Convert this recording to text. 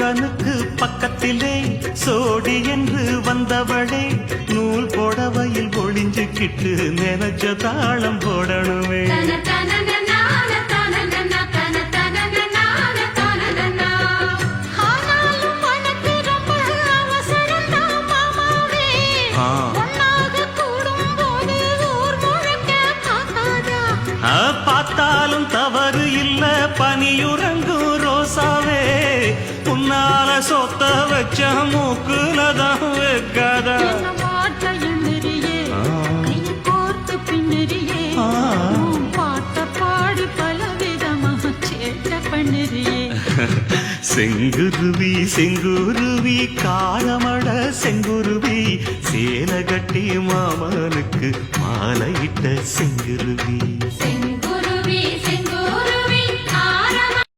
தோழனுக்கு பக்கத்திலே சோடி என்று வந்தவளே நூல் போடவையில் ஒளிஞ்சுக்கிட்டு நினைச்ச தாளம் போடணுமே. பார்த்தாலும் தவறு இல்ல பனியுறங்கும் ரோசாவே உன்னால சொத்த வச்ச மூக்குலதான் வைக்காதா. செங்குருவி செங்குருவி காலமட செங்குருவி சேல கட்டி மாமனுக்கு மாலையிட்ட செங்குருவி.